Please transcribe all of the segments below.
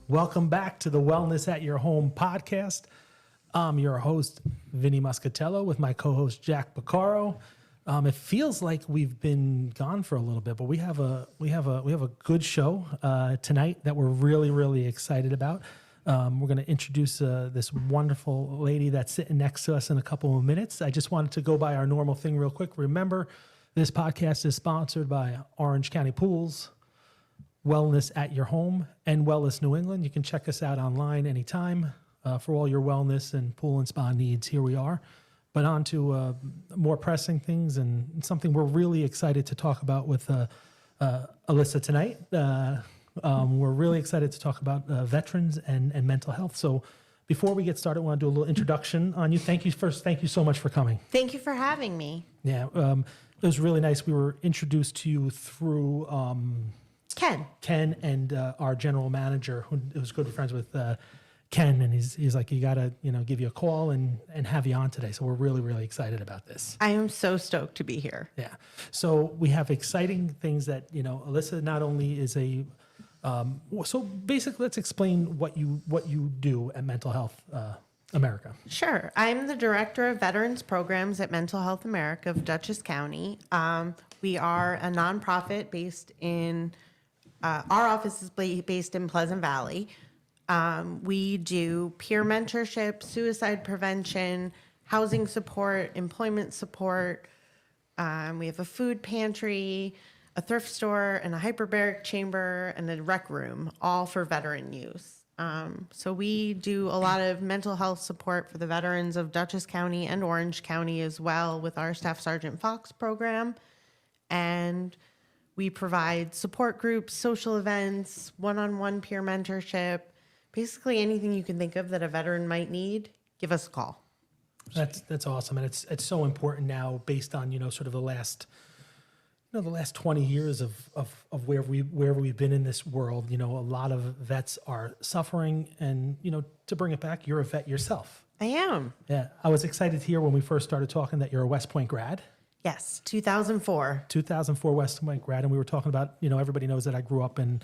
Welcome back to the Wellness at Your Home podcast. I'm your host, Vinny Muscatello, with my co-host, Jack Baccaro. It feels like we've been gone for a little bit, but we have a good show tonight that we're really excited about. We're going to introduce this wonderful lady that's sitting next to us in a couple of minutes. I just wanted to go by our normal thing real quick. Remember, this podcast is sponsored by Orange County Pools, Wellness at Your Home, and Wellness New England. You can check us out online anytime for all your wellness and pool and spa needs. Here we are. But on to more pressing things and something we're really excited to talk about with Alyssa tonight. We're really excited to talk about veterans and mental health. So before we get started, I want to do a little introduction on you. Thank you so much for coming. Thank you for having me. Yeah, it was really nice. We were introduced to you through Ken and our general manager, who was good friends with Ken, and he's like, you gotta give you a call and have you on today. So we're really excited about this. I am so stoked to be here. Yeah. So we have exciting things that Alyssa not only is a so basically, let's explain what you do at Mental Health America. Sure. I'm the director of veterans programs at Mental Health America of Dutchess County. We are a nonprofit based in our office is based in Pleasant Valley. We do peer mentorship, suicide prevention, housing support, employment support. We have a food pantry, a thrift store, and a hyperbaric chamber, and a rec room, all for veteran use. So we do a lot of mental health support for the veterans of Dutchess County and Orange County as well with our Staff Sergeant Fox program. And we provide support groups, social events, one-on-one peer mentorship, basically anything you can think of that a veteran might need, give us a call. That's awesome. And it's so important now based on, sort of the last 20 years of where we've been in this world. A lot of vets are suffering, and, to bring it back, you're a vet yourself. I am. Yeah. I was excited to hear when we first started talking that you're a West Point grad. Yes, 2004. 2004 West Point grad. And we were talking about, everybody knows that I grew up in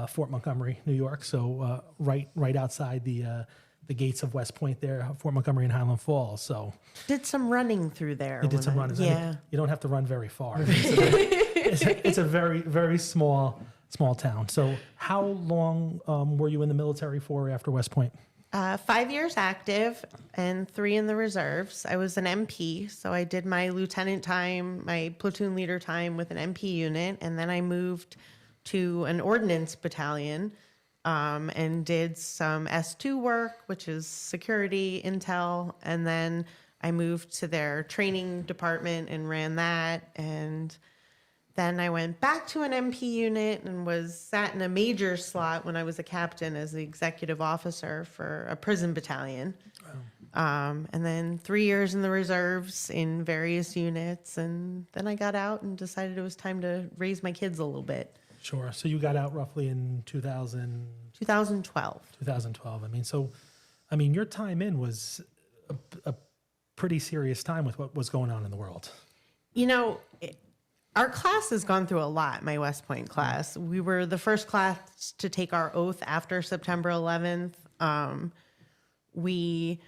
Fort Montgomery, New York. So right outside the gates of West Point there, Fort Montgomery and Highland Falls. So did some running through there. You did some running. Yeah. I mean, you don't have to run very far. It's a very small town. So how long were you in the military for after West Point? 5 years active and 3 in the reserves. I was an MP, so I did my lieutenant time, my platoon leader time with an MP unit, and then I moved to an ordnance battalion and did some S-2 work, which is security, intel, and then I moved to their training department and ran that, and then I went back to an MP unit and sat in a major slot when I was a captain as the executive officer for a prison battalion. Wow. And then 3 years in the reserves in various units. And then I got out and decided it was time to raise my kids a little bit. Sure. So you got out roughly in 2012. 2012. Your time in was a pretty serious time with what was going on in the world. Our class has gone through a lot, my West Point class. We were the first class to take our oath after September 11th. We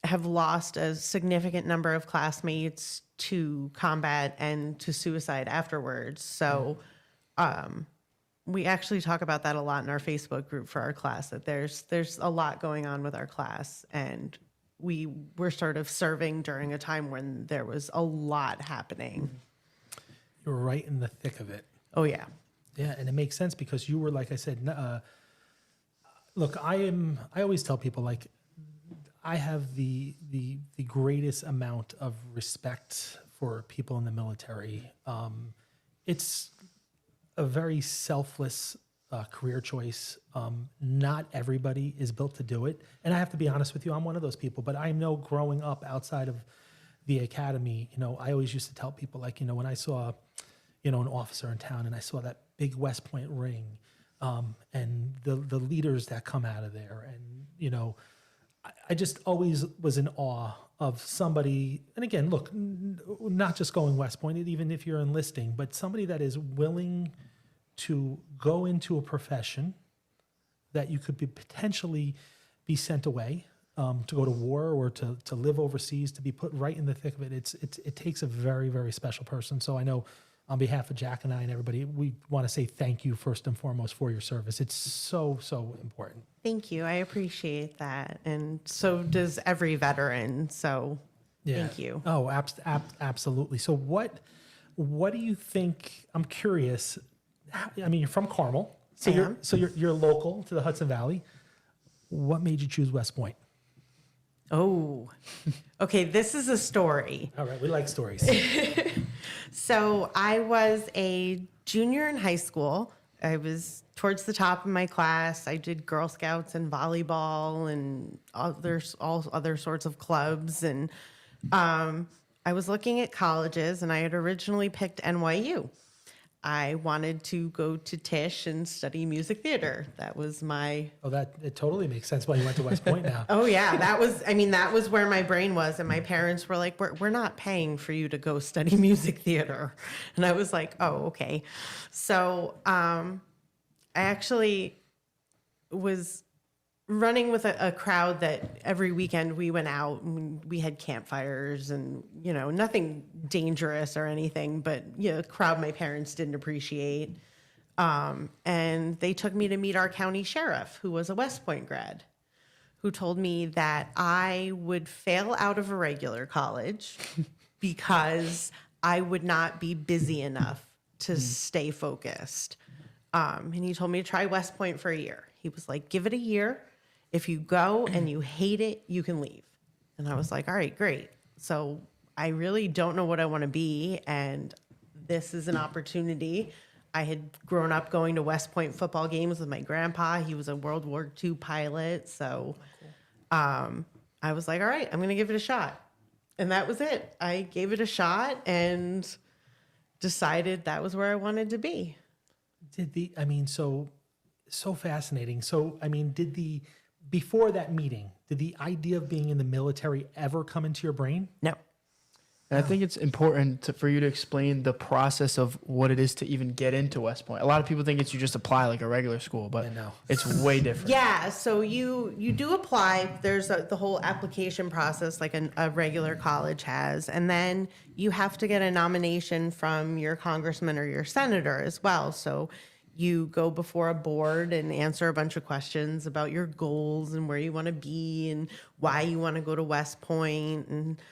have lost a significant number of classmates to combat and to suicide afterwards. So we actually talk about that a lot in our Facebook group for our class, that there's a lot going on with our class. And we were sort of serving during a time when there was a lot happening. You were right in the thick of it. Oh, yeah. Yeah, and it makes sense because you were, like I said, look, I always tell people, like, I have the greatest amount of respect for people in the military. It's a very selfless career choice. Not everybody is built to do it. And I have to be honest with you, I'm one of those people. But I know growing up outside of the academy, I always used to tell people, like, when I saw, an officer in town and I saw that big West Point ring and the leaders that come out of there. And, I just always was in awe of somebody. And again, look, not just going West Point, even if you're enlisting, but somebody that is willing to go into a profession that you could potentially be sent away to go to war or to live overseas, to be put right in the thick of it. It takes a very, very special person. So I know on behalf of Jack and I and everybody, we want to say thank you first and foremost for your service. It's so, so important. Thank you. I appreciate that. And so does every veteran. So thank you. Oh, absolutely. So what do you think? I'm curious. I mean, you're from Carmel, so you're local to the Hudson Valley. What made you choose West Point? Oh, okay. This is a story. All right, we like stories. So I was a junior in high school. I was towards the top of my class. I did Girl Scouts and volleyball and all other sorts of clubs. And I was looking at colleges, and I had originally picked NYU. I wanted to go to Tisch and study music theater. That was my... Oh, it totally makes sense why you went to West Point now. Oh, yeah. That was where my brain was. And my parents were like, we're not paying for you to go study music theater. And I was like, oh, okay. So I actually was running with a crowd that every weekend we went out and we had campfires and, nothing dangerous or anything, but, a crowd my parents didn't appreciate. And they took me to meet our county sheriff, who was a West Point grad, who told me that I would fail out of a regular college because I would not be busy enough to stay focused. And he told me to try West Point for a year. He was like, give it a year. If you go and you hate it, you can leave. And I was like, all right, great. So I really don't know what I want to be. And this is an opportunity. I had grown up going to West Point football games with my grandpa. He was a World War II pilot. So I was like, all right, I'm going to give it a shot. And that was it. I gave it a shot and decided that was where I wanted to be. So fascinating. So, before that meeting, did the idea of being in the military ever come into your brain? No. And I think it's important for you to explain the process of what it is to even get into West Point. A lot of people think you just apply like a regular school, but it's way different. Yeah, so you do apply. There's the whole application process like a regular college has. And then you have to get a nomination from your congressman or your senator as well. So you go before a board and answer a bunch of questions about your goals and where you want to be and why you want to go to West Point. And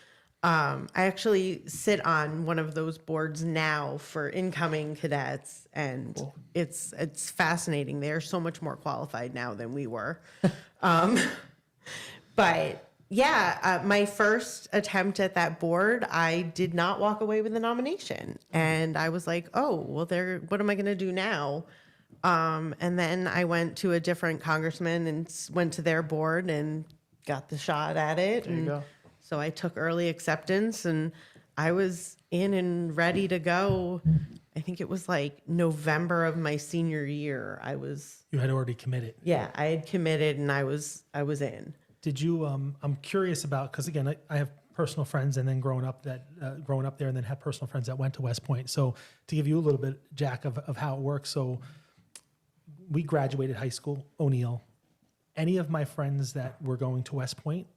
I actually sit on one of those boards now for incoming cadets, and cool. It's fascinating. They are so much more qualified now than we were. But yeah, my first attempt at that board, I did not walk away with a nomination. And I was like, oh, well, what am I going to do now? And then I went to a different congressman and went to their board and got the shot at it. There you go. So I took early acceptance and I was in and ready to go. I think it was like November of my senior year. You had already committed. Yeah, I had committed and I was in. Did you? I'm curious about, because again, I have personal friends, and then growing up there, and then had personal friends that went to West Point. So to give you a little bit, Jack, of how it works. So we graduated high school, O'Neill. Any of my friends that were going to West Point,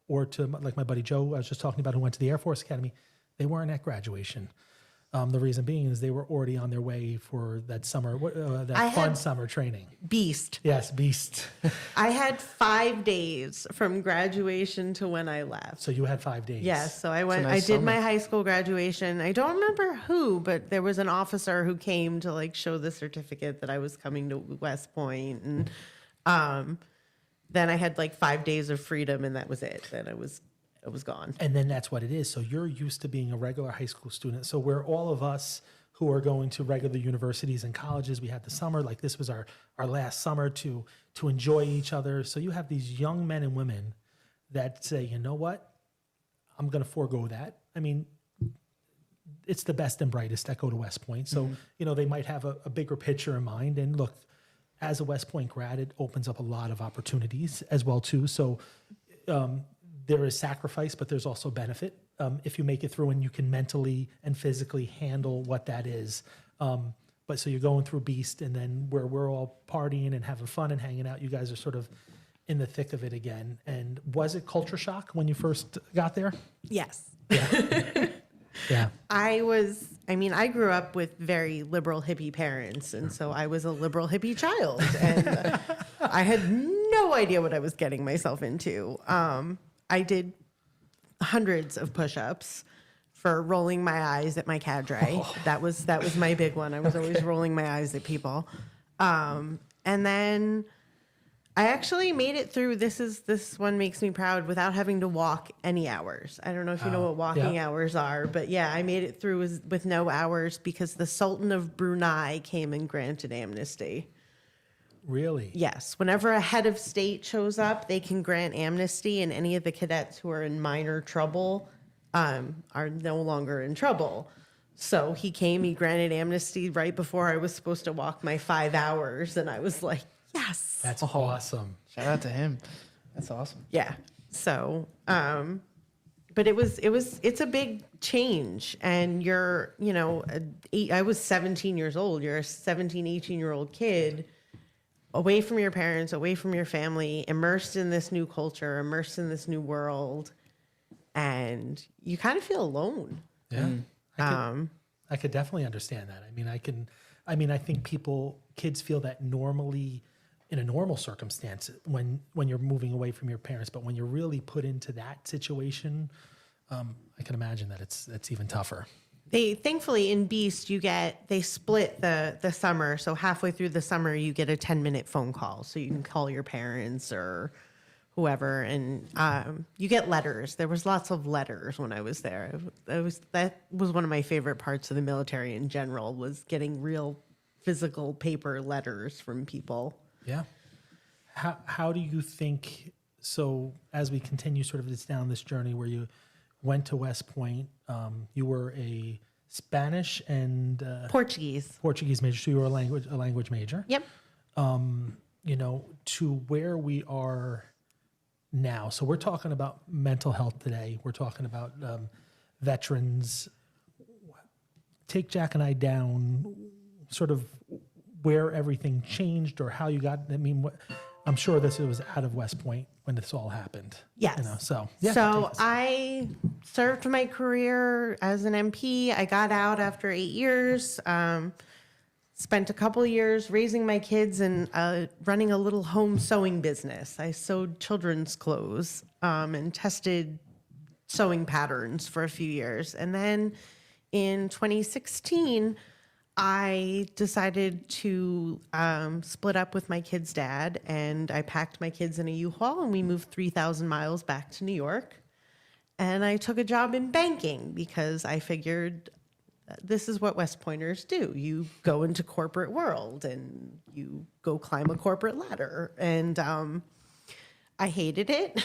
or to like my buddy Joe, I was just talking about, who went to the Air Force Academy, they weren't at graduation. The reason being is they were already on their way for that summer, fun summer training. Beast. Yes, beast. I had 5 days from graduation to when I left. So you had 5 days. Yes. So I went, I did my high school graduation. I don't remember who, but there was an officer who came to like show the certificate that I was coming to West Point. And then I had like 5 days of freedom, and that was it. Then it was gone. And then that's what it is. So you're used to being a regular high school student. So where all of us who are going to regular universities and colleges, we had the summer, like this was our last summer to enjoy each other. So you have these young men and women that say, you know what, I'm going to forego that. I mean, it's the best and brightest that go to West Point. So, they might have a bigger picture in mind. And look, as a West Point grad, it opens up a lot of opportunities as well too. So, there is sacrifice, but there's also benefit if you make it through and you can mentally and physically handle what that is. but so you're going through Beast, and then where we're all partying and having fun and hanging out, you guys are sort of in the thick of it again. And was it culture shock when you first got there? Yes. Yeah. I grew up with very liberal hippie parents, and so I was a liberal hippie child, and I had no idea what I was getting myself into. I did hundreds of push-ups for rolling my eyes at my cadre. That was my big one. I was always rolling my eyes at people. And then I actually made it through. This one makes me proud without having to walk any hours. I don't know if you know what walking hours are, but yeah, I made it through with no hours because the Sultan of Brunei came and granted amnesty. Really? Yes. Whenever a head of state shows up, they can grant amnesty, and any of the cadets who are in minor trouble are no longer in trouble. So he came, he granted amnesty right before I was supposed to walk my 5 hours, and I was like, yes. That's awesome. Shout out to him. That's awesome. Yeah. So, but it's a big change, and I was 17 years old. You're a 17, 18-year-old kid away from your parents, away from your family, immersed in this new culture, immersed in this new world, and you kind of feel alone. Yeah. I could definitely understand that. I think kids feel that normally in a normal circumstance when you're moving away from your parents, but when you're really put into that situation, I can imagine that it's even tougher. Thankfully in Beast, they split the summer. So halfway through the summer, you get a 10-minute phone call. So you can call your parents or whoever, and you get letters. There was lots of letters when I was there. That was one of my favorite parts of the military in general, was getting real physical paper letters from people. Yeah. How do you think, so as we continue sort of down this journey where you went to West Point, you were a Spanish and Portuguese major, so you were a language major. Yep. To where we are now. So we're talking about mental health today. We're talking about veterans. Take Jack and I down sort of where everything changed or how you got, I'm sure it was out of West Point when this all happened. Yes. So I served my career as an MP. I got out after 8 years. Spent a couple of years raising my kids and running a little home sewing business. I sewed children's clothes and tested sewing patterns for a few years. And then in 2016, I decided to split up with my kid's dad, and I packed my kids in a U-Haul and we moved 3,000 miles back to New York. And I took a job in banking because I figured this is what West Pointers do. You go into corporate world and you go climb a corporate ladder. And I hated it.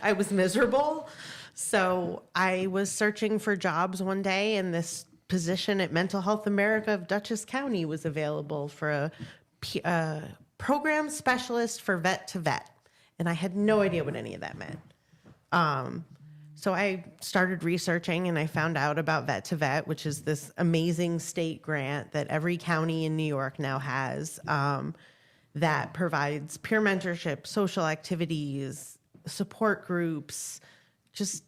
I was miserable. So I was searching for jobs one day, and this position at Mental Health America of Dutchess County was available for a program specialist for vet to vet. And I had no idea what any of that meant. So I started researching, and I found out about Vet to Vet, which is this amazing state grant that every county in New York now has, that provides peer mentorship, social activities, support groups, just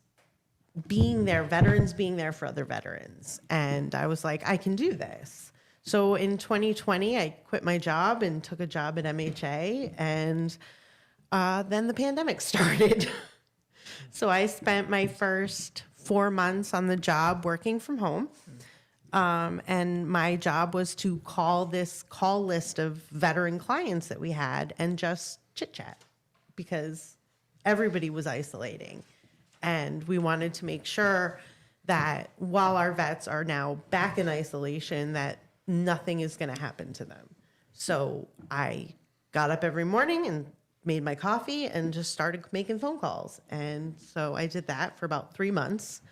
being there, veterans being there for other veterans. And I was like, I can do this. So in 2020, I quit my job and took a job at MHA, and then the pandemic started. So I spent my first 4 months on the job working from home. And my job was to call this call list of veteran clients that we had and just chit chat, because everybody was isolating. And we wanted to make sure that while our vets are now back in isolation, that nothing is going to happen to them. So I got up every morning and made my coffee and just started making phone calls. And so I did that for about 3 months.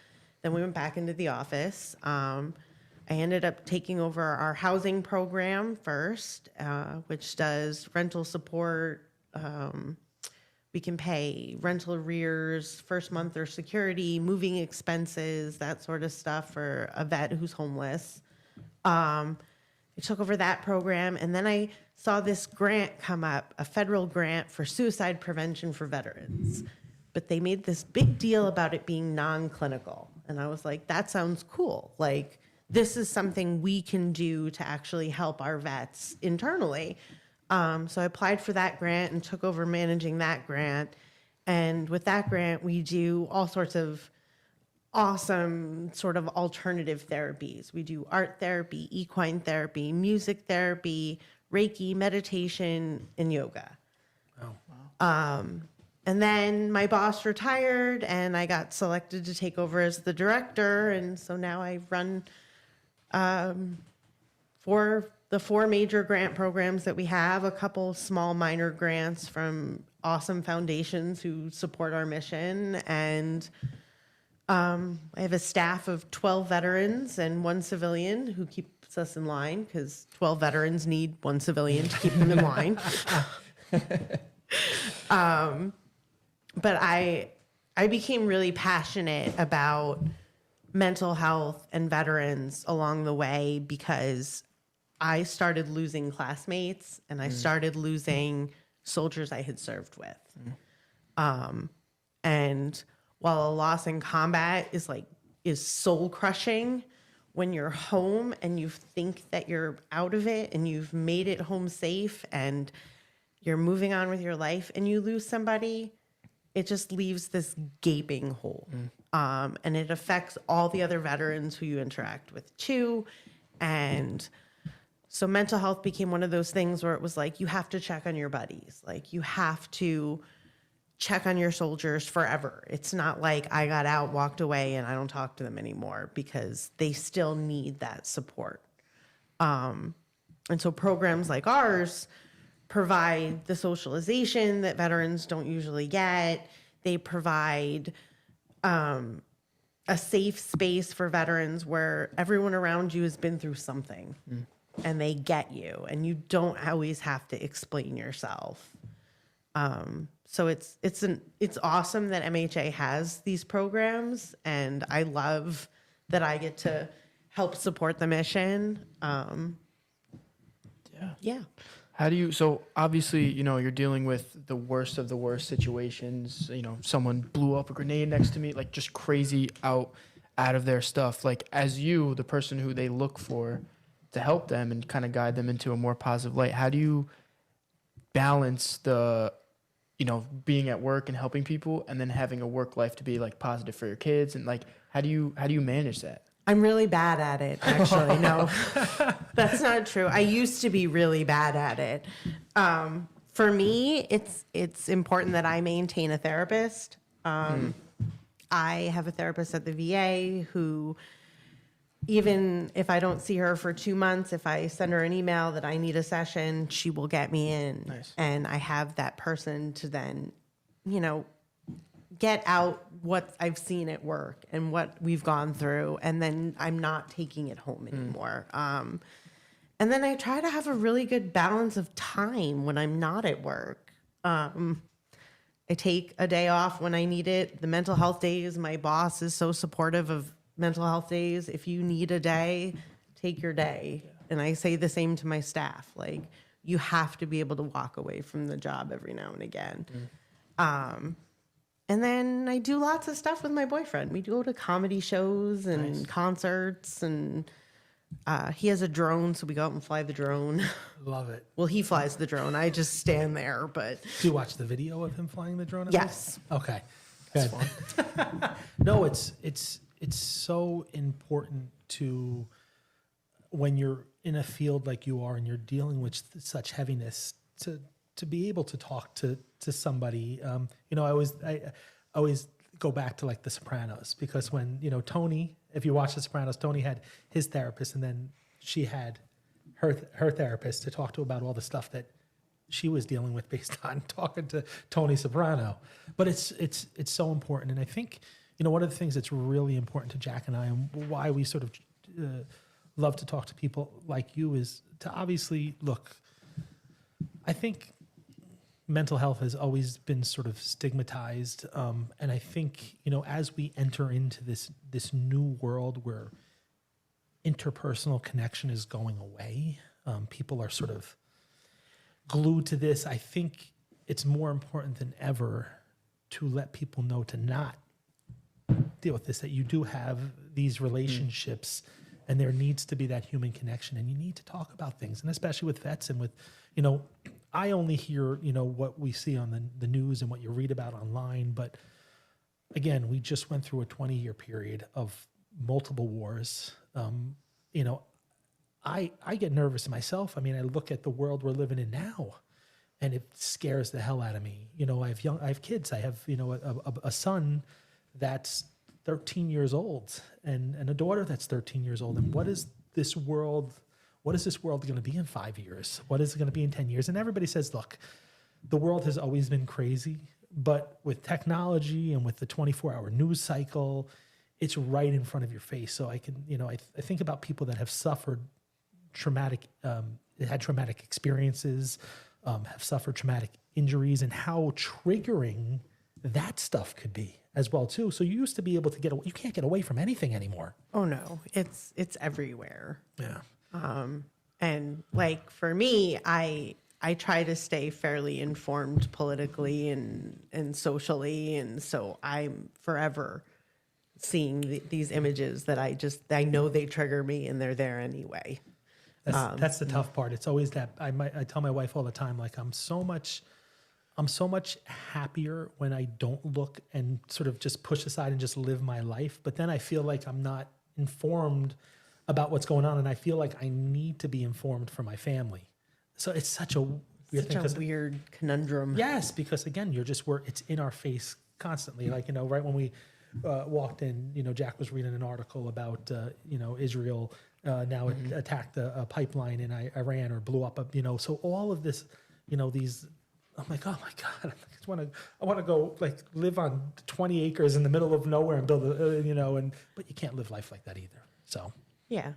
Then we went back into the office. I ended up taking over our housing program first, which does rental support. We can pay rental arrears, first month or security, moving expenses, that sort of stuff for a vet who's homeless. I took over that program, and then I saw this grant come up, a federal grant for suicide prevention for veterans. But they made this big deal about it being non-clinical. And I was like, that sounds cool. Like, this is something we can do to actually help our vets internally. So I applied for that grant and took over managing that grant. And with that grant, we do all sorts of awesome sort of alternative therapies. We do art therapy, equine therapy, music therapy, Reiki, meditation, and yoga. Oh, wow. And then my boss retired and I got selected to take over as the director. And so now I run for the 4 major grant programs that we have, a couple small minor grants from awesome foundations who support our mission. And I have a staff of 12 veterans and 1 civilian who keeps us in line, because 12 veterans need 1 civilian to keep them in line. But I became really passionate about mental health and veterans along the way, because I started losing classmates and I started losing soldiers I had served with. And while a loss in combat is soul crushing, when you're home and you think that you're out of it and you've made it home safe and you're moving on with your life and you lose somebody, it just leaves this gaping hole. And it affects all the other veterans who you interact with too. And so mental health became one of those things where it was like, you have to check on your buddies. Like, you have to check on your soldiers forever. It's not like I got out, walked away, and I don't talk to them anymore, because they still need that support. And so programs like ours provide the socialization that veterans don't usually get. They provide a safe space for veterans where everyone around you has been through something and they get you, and you don't always have to explain yourself. So it's awesome that MHA has these programs, and I love that I get to help support the mission. Yeah. How do you, so obviously, you're dealing with the worst of the worst situations. Someone blew up a grenade next to me, like just crazy out of their stuff. Like, as you, the person who they look for to help them and kind of guide them into a more positive light, how do you balance the, being at work and helping people, and then having a work life to be like positive for your kids? And like, how do you manage that? I'm really bad at it, actually. No, that's not true. I used to be really bad at it. For me, it's important that I maintain a therapist. I have a therapist at the VA who, even if I don't see her for 2 months, if I send her an email that I need a session, she will get me in. Nice. And I have that person to then, get out what I've seen at work and what we've gone through, and then I'm not taking it home anymore. And then I try to have a really good balance of time when I'm not at work. I take a day off when I need it. The mental health days, my boss is so supportive of mental health days. If you need a day, take your day. And I say the same to my staff. Like, you have to be able to walk away from the job every now and again. And then I do lots of stuff with my boyfriend. We go to comedy shows and concerts, and he has a drone, so we go out and fly the drone. Love it. Well, he flies the drone. I just stand there, but... Do you watch the video of him flying the drone? Yes. Okay. Good. No, it's so important to, when you're in a field like you are and you're dealing with such heaviness, to be able to talk to somebody. I always go back to like The Sopranos, because when, Tony, if you watch The Sopranos, Tony had his therapist, and then she had her therapist to talk to about all the stuff that she was dealing with based on talking to Tony Soprano. But it's so important. And I think, one of the things that's really important to Jack and I, and why we sort of love to talk to people like you, is to obviously look, I think mental health has always been sort of stigmatized. And I think, as we enter into this new world where interpersonal connection is going away, People are sort of glued to this. I think it's more important than ever to let people know to not deal with this, that you do have these relationships and there needs to be that human connection, and you need to talk about things. And especially with vets and with, I only hear, what we see on the news and what you read about online. But again, we just went through a 20-year period of multiple wars. I get nervous myself. I mean, I look at the world we're living in now, and it scares the hell out of me. I have kids. I have, a son that's 13 years old and a daughter that's 13 years old. And what is this world going to be in 5 years? What is it going to be in 10 years? And everybody says, look, the world has always been crazy, but with technology and with the 24-hour news cycle, it's right in front of your face. So I can, I think about people that have suffered had traumatic experiences, have suffered traumatic injuries, and how triggering that stuff could be as well too. So you used to be able to you can't get away from anything anymore. Oh no, it's everywhere. Yeah. And like for me, I try to stay fairly informed politically and socially, and so I'm forever seeing these images that I know they trigger me, and they're there anyway. That's the tough part. It's always that I tell my wife all the time, like I'm so much happier when I don't look and sort of just push aside and just live my life. But then I feel like I'm not informed about what's going on, and I feel like I need to be informed for my family. So it's such a weird thing. Such a weird conundrum. Yes, because again, it's in our face constantly. Like, right when we walked in, Jack was reading an article about, Israel now attacked a pipeline in Iran, or blew up so all of this, these, I'm like, oh my God, I want to go like live on 20 acres in the middle of nowhere and build but you can't live life like that either. So, yeah,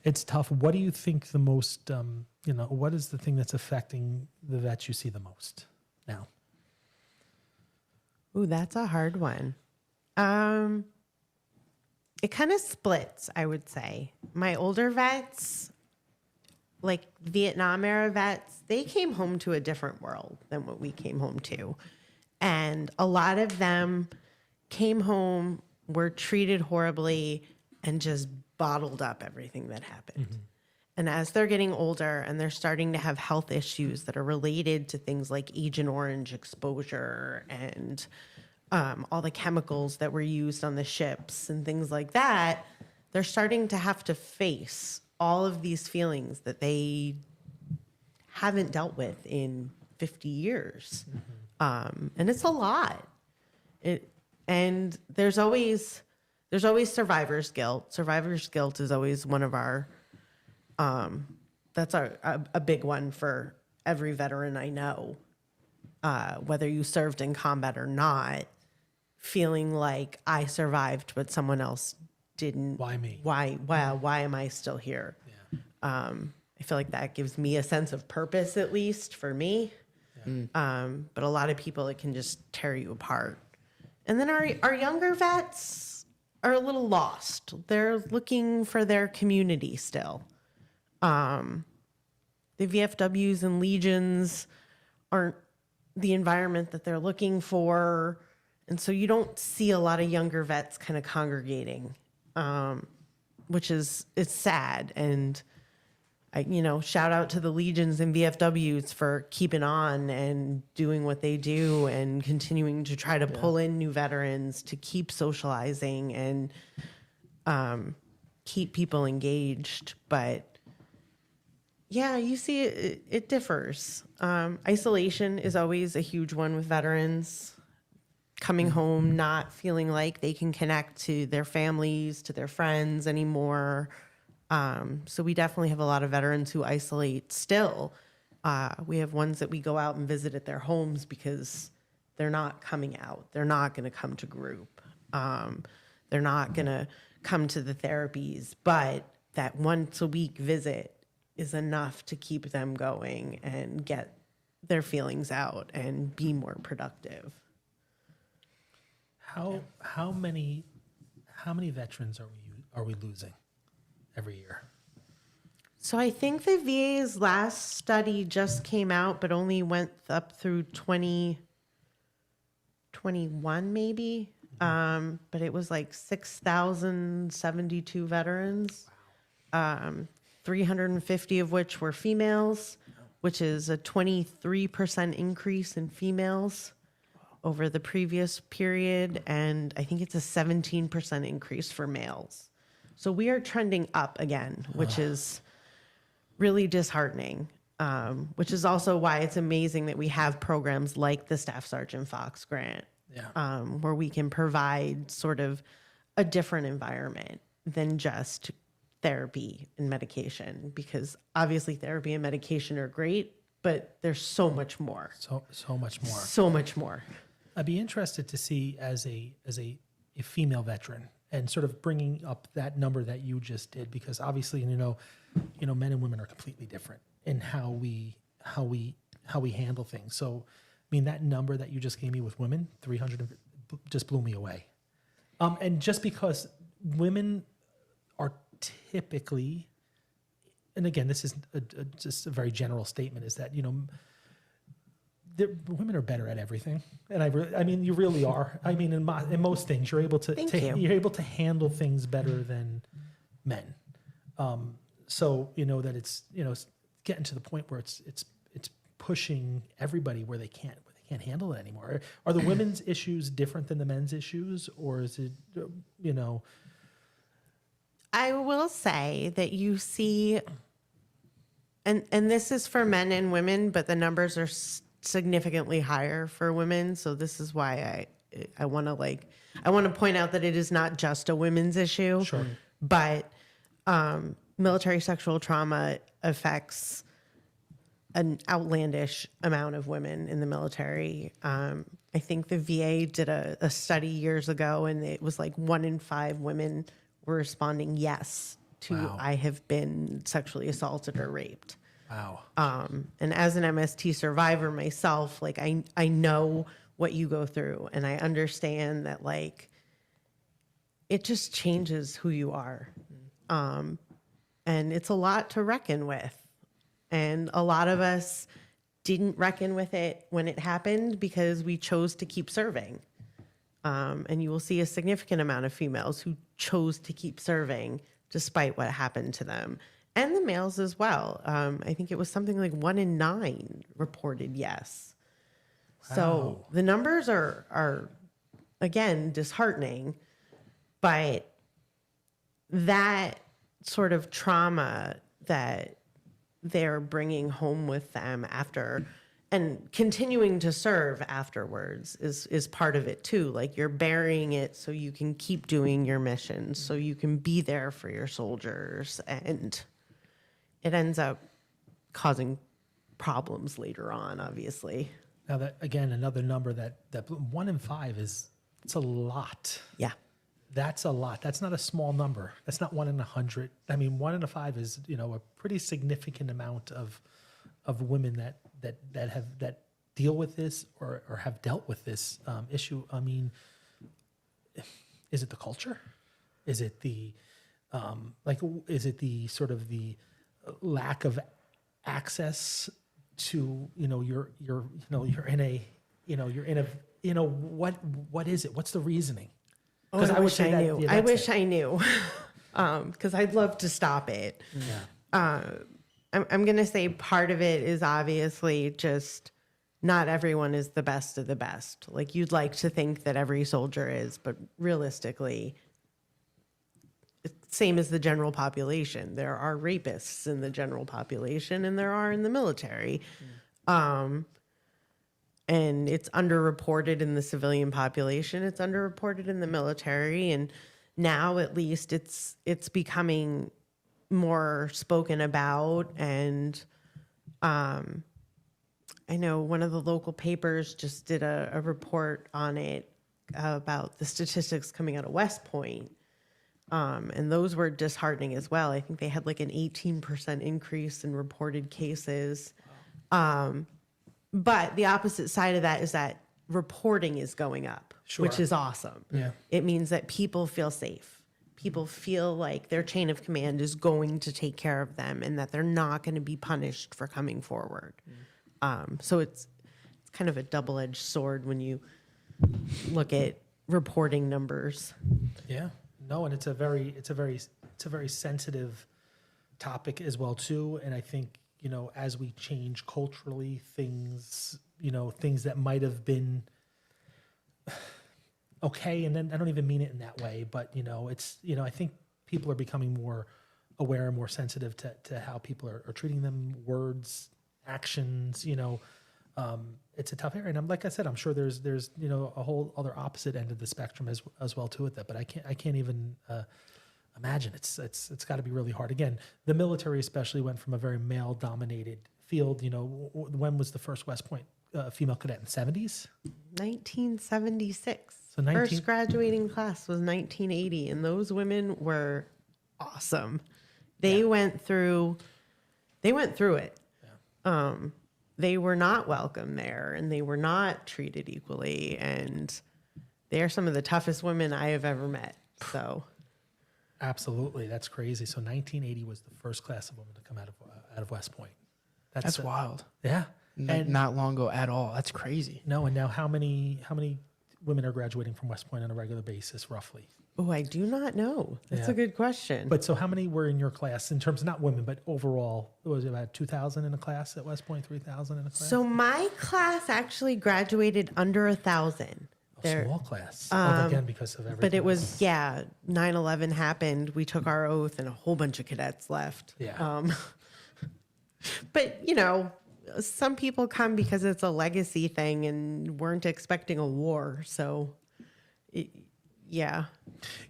it's tough. What do you think the most, what is the thing that's affecting the vets you see the most now? Ooh, that's a hard one. It kind of splits, I would say. My older vets, like Vietnam era vets, they came home to a different world than what we came home to. And a lot of them came home, were treated horribly, and just bottled up everything that happened. Mm-hmm. And as they're getting older and they're starting to have health issues that are related to things like Agent Orange exposure and all the chemicals that were used on the ships and things like that, they're starting to have to face all of these feelings that they haven't dealt with in 50 years. Mm-hmm. And it's a lot. And there's always survivor's guilt. Survivor's guilt is always one of our, that's a big one for every veteran I know, whether you served in combat or not, feeling like I survived, but someone else didn't. Why me? Why am I still here? Yeah. I feel like that gives me a sense of purpose, at least for me. Yeah. But a lot of people, it can just tear you apart. And then our younger vets are a little lost. They're looking for their community still. The VFWs and Legions aren't the environment that they're looking for. And so you don't see a lot of younger vets kind of congregating, which it's sad. And shout out to the Legions and VFWs for keeping on and doing what they do and continuing to try to pull in new veterans to keep socializing and keep people engaged. But yeah, you see it differs. Isolation is always a huge one with veterans. Coming home, not feeling like they can connect to their families, to their friends anymore. So we definitely have a lot of veterans who isolate still. We have ones that we go out and visit at their homes because they're not coming out. They're not going to come to group. They're not going to come to the therapies. But that once a week visit is enough to keep them going and get their feelings out and be more productive. How many veterans are we losing every year? So I think the VA's last study just came out, but only went up through 2021 maybe. But it was like 6,072 veterans, 350 of which were females, which is a 23% increase in females over the previous period. And I think it's a 17% increase for males. So we are trending up again, which is really disheartening, which is also why it's amazing that we have programs like the Staff Sergeant Fox Grant, where we can provide sort of a different environment than just therapy and medication, because obviously therapy and medication are great, but there's so much more. So much more. So much more. I'd be interested to see as a female veteran and sort of bringing up that number that you just did, because obviously, men and women are completely different in how we handle things. So, I mean, that number that you just gave me with women, 300, just blew me away. And just because women are typically, and again, this is just a very general statement, is that, women are better at everything, and I mean, you really are. I mean, in most things, you're able to you're able to handle things better than men. So that it's it's getting to the point where it's pushing everybody where they can't handle it anymore. Are the women's issues different than the men's issues, or is it I will say that you see, and this is for men and women, but the numbers are significantly higher for women. So this is why I want to point out that it is not just a women's issue, Sure. but military sexual trauma affects an outlandish amount of women in the military. I think the VA did a study years ago, and it was like 1 in 5 women were responding yes to Wow. I have been sexually assaulted or raped. wow? And as an MST survivor myself, like I know what you go through, and I understand that like it just changes who you are. And it's a lot to reckon with. And a lot of us didn't reckon with it when it happened because we chose to keep serving. And you will see a significant amount of females who chose to keep serving despite what happened to them. And the males as well. I think it was something like 1 in 9 reported yes. Wow. So the numbers are again, disheartening, but that sort of trauma that they're bringing home with them after and continuing to serve afterwards is part of it too. Like you're burying it so you can keep doing your missions, so you can be there for your soldiers, and it ends up causing problems later on, obviously. Now that, again, another number that 1 in 5 it's a lot. Yeah. That's a lot. That's not a small number. That's not 1 in 100. I mean, 1 in 5 is, a pretty significant amount of women that deal with this or have dealt with this issue. I mean, is it the culture? Is it the is it the sort of the lack of access to you're in a what is it? What's the reasoning? Oh, I wish I knew. I wish it. I knew, because I'd love to stop it. Yeah. I'm going to say part of it is obviously just not everyone is the best of the best. Like you'd like to think that every soldier is, but realistically, it's same as the general population. There are rapists in the general population, and there are in the military. And it's underreported in the civilian population. It's underreported in the military. And now at least it's becoming more spoken about. And I know one of the local papers just did a report on it about the statistics coming out of West Point. And those were disheartening as well. I think they had like an 18% increase in reported cases. But the opposite side of that is that reporting is going up, Sure. which is awesome. Yeah. It means that people feel safe. people feel like their chain of command is going to take care of them and that they're not going to be punished for coming forward. So it's kind of a double-edged sword when you look at reporting numbers. Yeah. No, and it's a very sensitive topic as well too. And I think, as we change culturally, things that might have been okay, and then I don't even mean it in that way, but it's I think people are becoming more aware and more sensitive to how people are treating them, words, actions. It's a tough area, and like I said, I'm sure there's a whole other opposite end of the spectrum as well too with that. But I can't even imagine. It's got to be really hard. Again, the military especially went from a very male dominated field. When was the first West Point female cadet in the 70s? 1976. So First graduating class was 1980, and those women were awesome. They went through it. Yeah. They were not welcome there, and they were not treated equally, and they are some of the toughest women I have ever met. So, absolutely, that's crazy. So 1980 was the first class of women to come out of West Point. That's wild. Yeah, And not long ago at all. That's crazy. No, and now how many women are graduating from West Point on a regular basis, roughly? Oh, I do not know. That's a good question. But so how many were in your class in terms of not women, but overall? Was it about 2,000 in a class at West Point, 3,000 in a class? So my class actually graduated under 1,000. Small class. Again, because of everything. But it was, 9/11 happened. We took our oath and a whole bunch of cadets left. Yeah. But, some people come because it's a legacy thing and weren't expecting a war. So, Yeah,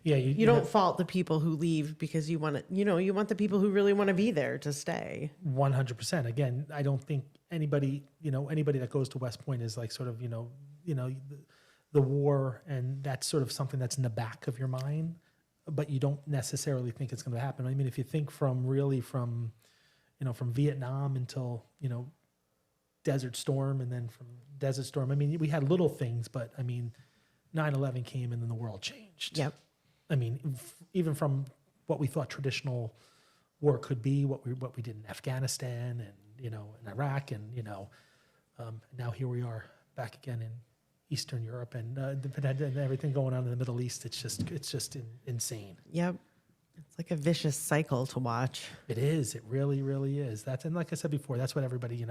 you don't fault the people who leave because you want to, you want the people who really want to be there to stay. 100%. Again, I don't think anybody that goes to West Point is like sort of, the war, and that's sort of something that's in the back of your mind, but you don't necessarily think it's going to happen. I mean, if you think from Vietnam until, Desert Storm, and then from Desert Storm, I mean, we had little things, but I mean, 9/11 came and then the world changed. Yep. I mean, even from what we thought traditional war could be, what we did in Afghanistan and, in Iraq, and, now here we are back again in Eastern Europe and everything going on in the Middle East. It's just insane. Yep. It's like a vicious cycle to watch. It is. It really, really is. And like I said before, that's what everybody,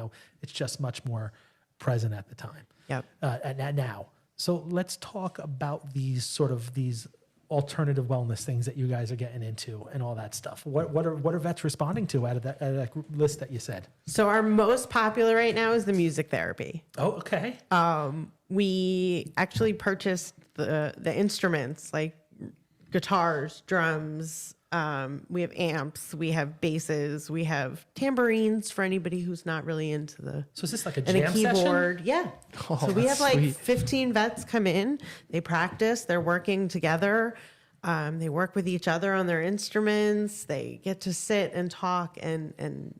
it's just much more present at the time. Yep. At now. So let's talk about these alternative wellness things that you guys are getting into and all that stuff. What are vets responding to out of that list that you said? So our most popular right now is the music therapy. Oh, okay. We actually purchased the instruments like guitars, drums. We have amps, we have basses, we have tambourines for anybody who's not really into the. So is this like a and jam a keyboard? session? Yeah. Oh, so we have that's sweet. like 15 vets come in. They practice. They're working together. They work with each other on their instruments. They get to sit and talk and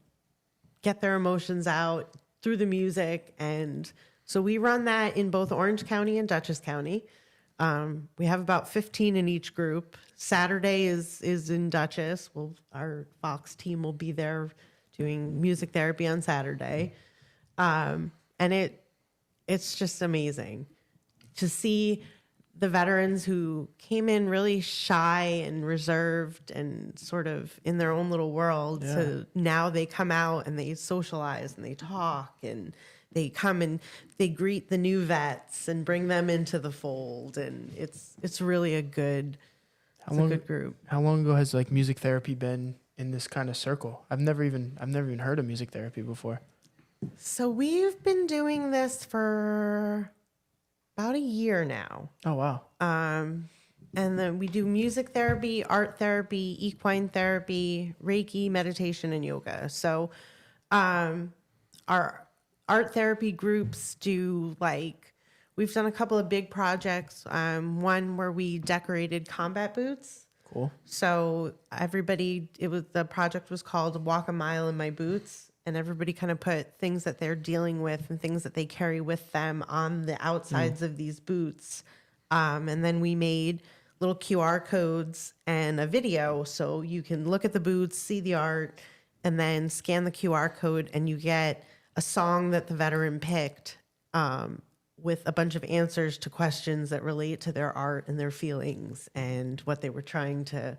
get their emotions out through the music. And so we run that in both Orange County and Dutchess County. We have about 15 in each group. Saturday is in Dutchess. Our Fox team will be there doing music therapy on Saturday. And it's just amazing to see the veterans who came in really shy and reserved and sort of in their own little world. Yeah. So now they come out and they socialize and they talk and they come and they greet the new vets and bring them into the fold. And it's really a good group. How long ago has like music therapy been in this kind of circle? I've never even heard of music therapy before. So we've been doing this for about a year now. Oh, wow. And then we do music therapy, art therapy, equine therapy, Reiki, meditation, and yoga. So our art therapy groups do we've done a couple of big projects. One where we decorated combat boots. Cool. So the project was called Walk a Mile in My Boots. And everybody kind of put things that they're dealing with and things that they carry with them on the outsides of these boots. And then we made little QR codes and a video, so you can look at the boots, see the art, and then scan the QR code, and you get a song that the veteran picked with a bunch of answers to questions that relate to their art and their feelings and what they were trying to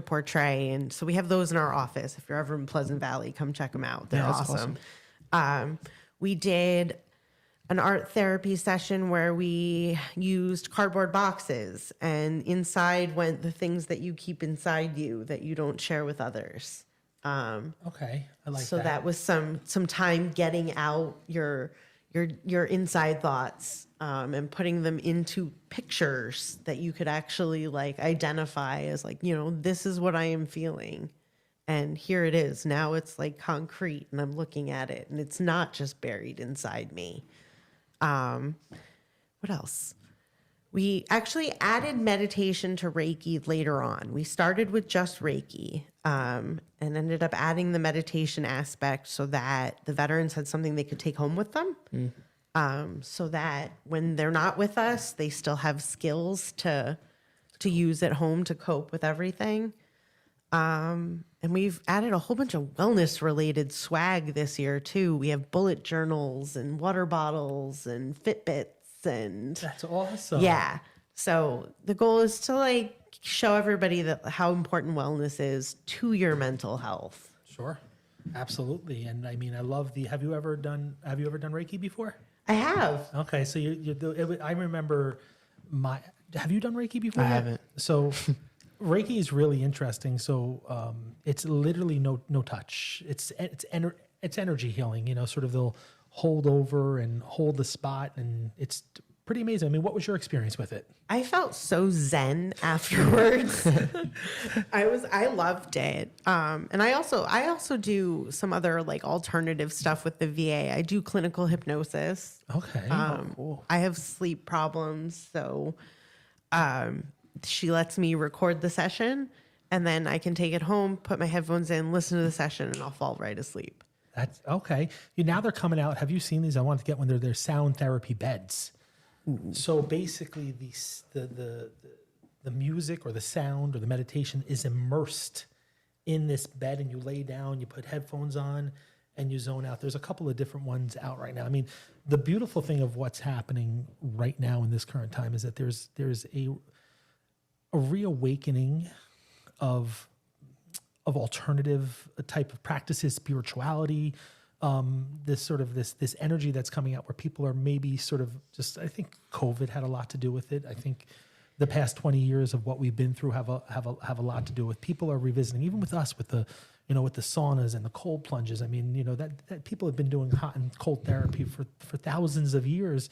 portray. And so we have those in our office. If you're ever in Pleasant Valley, come check them out. They're that's awesome. We did an art therapy session where we used cardboard boxes, and inside went the things that you keep inside you that you don't share with others. Okay, I like So that. that was some time getting out your inside thoughts and putting them into pictures that you could actually like identify as like, this is what I am feeling. And here it is. Now it's like concrete and I'm looking at it and it's not just buried inside me. What else? We actually added meditation to Reiki later on. We started with just Reiki and ended up adding the meditation aspect so that the veterans had something they could take home with them. So that when they're not with us, they still have skills to use at home to cope with everything. And we've added a whole bunch of wellness related swag this year too. We have bullet journals and water bottles and Fitbits and That's awesome. yeah. So the goal is to like show everybody that how important wellness is to your mental health. Sure. Absolutely. And I mean, I love have you ever done Reiki before? I have. Okay. So I remember have you done Reiki before? I yet? haven't. So Reiki is really interesting. So it's literally no touch. It's energy healing, sort of they'll hold over and hold the spot, and it's pretty amazing. I mean, what was your experience with it? I felt so zen afterwards. I loved it. And I also do some other like alternative stuff with the VA. I do clinical hypnosis. Okay. Cool. I have sleep problems, so she lets me record the session and then I can take it home, put my headphones in, listen to the session, and I'll fall right asleep. That's okay. Now they're coming out. Have you seen these? I want to get one. They're sound therapy beds. So basically, the music or the sound or the meditation is immersed in this bed, and you lay down, you put headphones on, and you zone out. There's a couple of different ones out right now. I mean, the beautiful thing of what's happening right now in this current time is that there's a reawakening of alternative type of practices, spirituality, this energy that's coming out where people are maybe sort of just, I think COVID had a lot to do with it. I think the past 20 years of what we've been through have a lot to do with people are revisiting, even with us, with the saunas and the cold plunges. I mean, that people have been doing hot and cold therapy for thousands of years,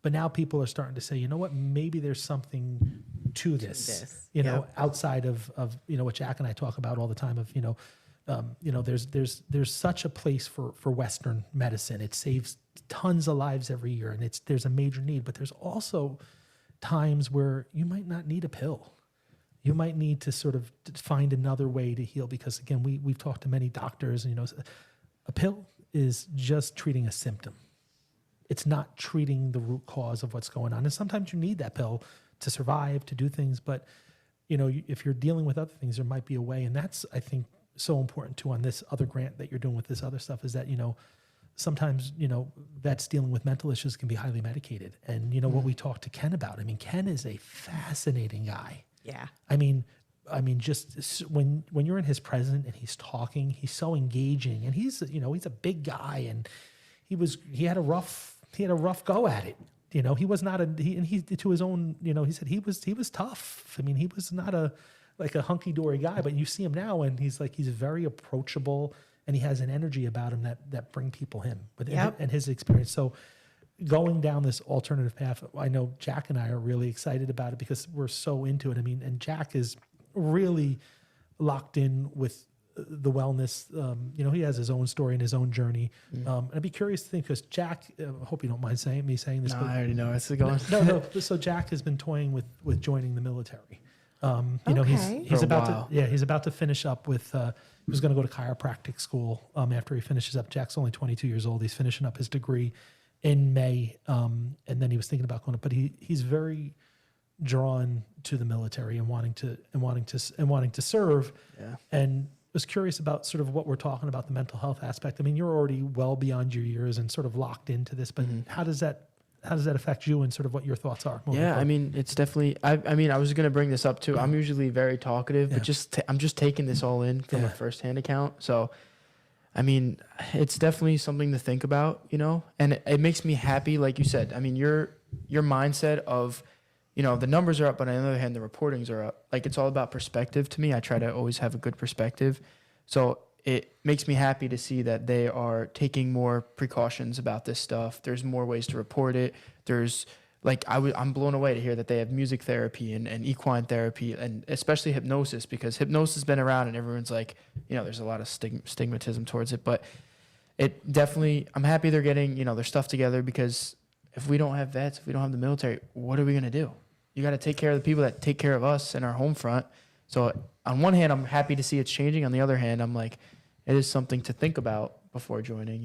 but now people are starting to say, you know what, maybe there's something to this. Outside of what Jack and I talk about all the time of, there's such a place for Western medicine. It saves tons of lives every year, and there's a major need, but there's also times where you might not need a pill. You might need to sort of find another way to heal, because again, we've talked to many doctors, and a pill is just treating a symptom. It's not treating the root cause of what's going on. And sometimes you need that pill to survive, to do things, but if you're dealing with other things, there might be a way. And that's, I think, so important too on this other grant that you're doing with this other stuff, is that, sometimes, vets dealing with mental issues can be highly medicated. And what we talked to Ken about, I mean, Ken is a fascinating guy. Yeah. I mean, just when you're in his presence and he's talking, he's so engaging, and he's a big guy, and he had a rough go at it. He was not he to his own, he said he was tough. I mean, he was not a hunky-dory guy, but you see him now and he's very approachable, and he has an energy about him that bring people him, but and his experience. So going down this alternative path, I know Jack and I are really excited about it because we're so into it. I mean, and Jack is really locked in with the wellness. He has his own story and his own journey. And I'd be curious to think, because Jack, I hope you don't mind saying this. No, I already know it's going. No. So Jack has been toying with joining the military. Okay. He's For a about while. he's about to finish up with. He was going to go to chiropractic school after he finishes up. Jack's only 22 years old. He's finishing up his degree in May, and then he was thinking about going. But he's very drawn to the military and wanting to serve. Yeah. And was curious about sort of what we're talking about, the mental health aspect. I mean, you're already well beyond your years and sort of locked into this, but how does that affect you and sort of what your thoughts are? Yeah, forward? I mean, it's definitely. I mean, I was gonna bring this up too. I'm usually very talkative, but I'm just taking this all in from a firsthand account. So, I mean, it's definitely something to think about, and it makes me happy. Like you said, I mean, your mindset of, the numbers are up, but on the other hand, the reportings are up. Like, it's all about perspective to me. I try to always have a good perspective. So it makes me happy to see that they are taking more precautions about this stuff. There's more ways to report it. There's I'm blown away to hear that they have music therapy and equine therapy, and especially hypnosis, because hypnosis has been around and everyone's like, there's a lot of stigmatism towards it. But it definitely, I'm happy they're getting, their stuff together, because if we don't have vets, if we don't have the military, what are we going to do? You got to take care of the people that take care of us in our home front. So on one hand, I'm happy to see it's changing. On the other hand, I'm like, it is something to think about before joining,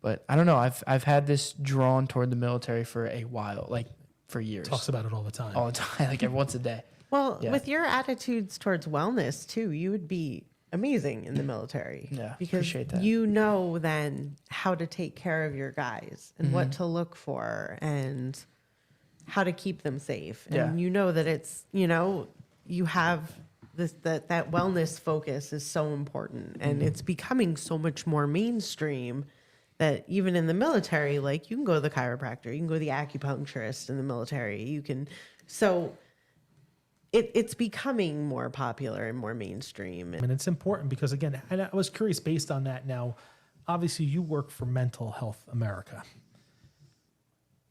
But I don't know. I've had this drawn toward the military for a while, like for years. Talks about it all the time. All the time, like once a day. Well, with your attitudes towards wellness too, you would be amazing in the military. Yeah, because appreciate that. you know then how to take care of your guys and what to look for and how to keep them safe. And you know that it's, you have this, that wellness focus is so important, and it's becoming so much more mainstream that even in the military, like, you can go to the chiropractor, you can go to the acupuncturist in the military, it's becoming more popular and more mainstream. And it's important because, again, and I was curious based on that. Now, obviously you work for Mental Health America.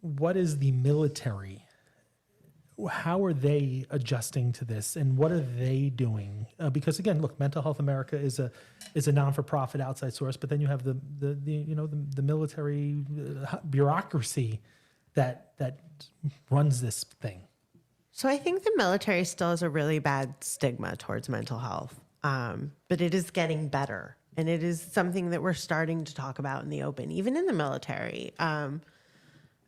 What is the military? How are they adjusting to this, and what are they doing? Because again, look, Mental Health America is a non-for-profit outside source, but then you have the military bureaucracy that runs this thing. So I think the military still has a really bad stigma towards mental health, but it is getting better, and it is something that we're starting to talk about in the open, even in the military. I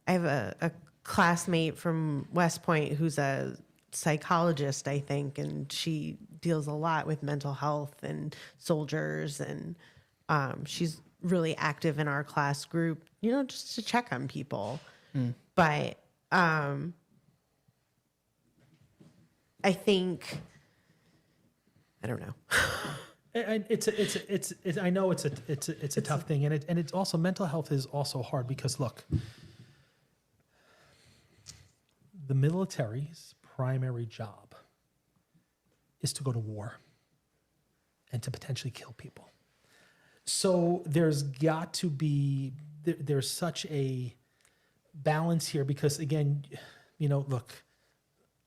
have a classmate from West Point who's a psychologist, I think, and she deals a lot with mental health and soldiers, and she's really active in our class group, just to check on people. But I think, I don't know. I know it's a tough thing, and it's also, mental health is also hard because, look, the military's primary job is to go to war and to potentially kill people. So there's got to be, there's such a balance here because, again, look,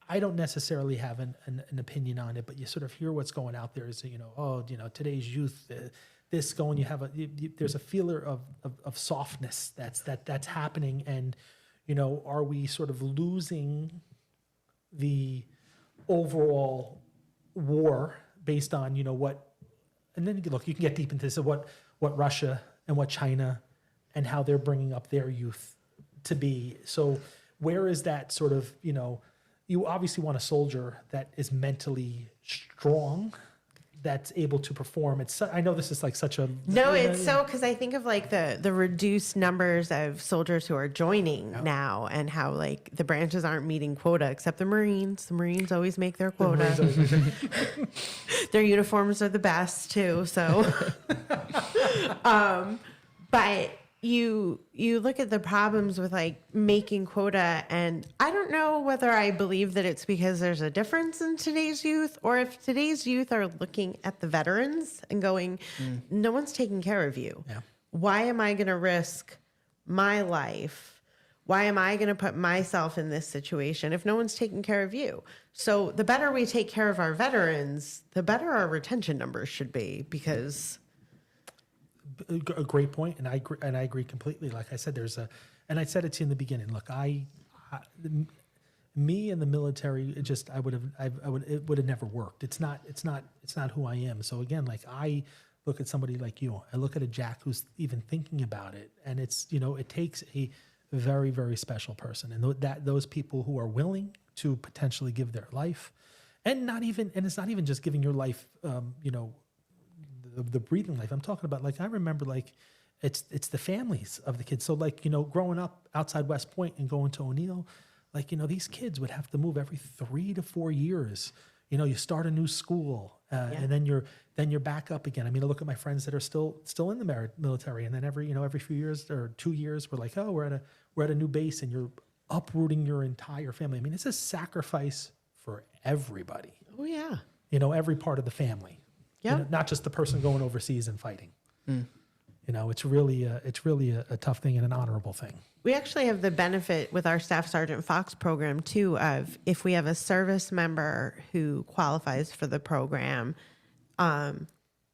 I don't necessarily have an opinion on it, but you sort of hear what's going out there is, today's youth, this going, there's a feeler of softness that's happening. And, are we sort of losing the overall war based on, what, and then look, you can get deep into this of what Russia and what China and how they're bringing up their youth to be. So where is that sort of, you obviously want a soldier that is mentally strong, that's able to perform. I know this is like such a... No, it's so, because I think of like the reduced numbers of soldiers who are joining now, and how like the branches aren't meeting quota, except the Marines. The Marines always make their quota. Their uniforms are the best too. So, but you look at the problems with like making quota, and I don't know whether I believe that it's because there's a difference in today's youth, or if today's youth are looking at the veterans and going, no one's taking care of you. Yeah. Why am I going to risk my life? Why am I going to put myself in this situation if no one's taking care of you? So the better we take care of our veterans, the better our retention numbers should be, because... A great point, and I agree completely. Like I said, and I said it to you in the beginning. Look, me and the military, it would have never worked. It's not who I am. So again, like, I look at somebody like you, I look at a Jack who's even thinking about it, and it's, it takes a very, very special person, and those people who are willing to potentially give their life, and it's not even just giving your life, the breathing life. I'm talking about, like, I remember, like, it's the families of the kids. So, like, growing up outside West Point and going to O'Neill, like, these kids would have to move every 3 to 4 years. You start a new school, and then you're back up again. I mean, I look at my friends that are still in the military, and then every few years or 2 years, we're like, oh, we're at a new base, and you're uprooting your entire family. I mean, it's a sacrifice for everybody. Oh yeah. Every part of the family. Yeah. Not just the person going overseas and fighting. It's really a tough thing and an honorable thing. We actually have the benefit with our Staff Sergeant Fox program too of if we have a service member who qualifies for the program,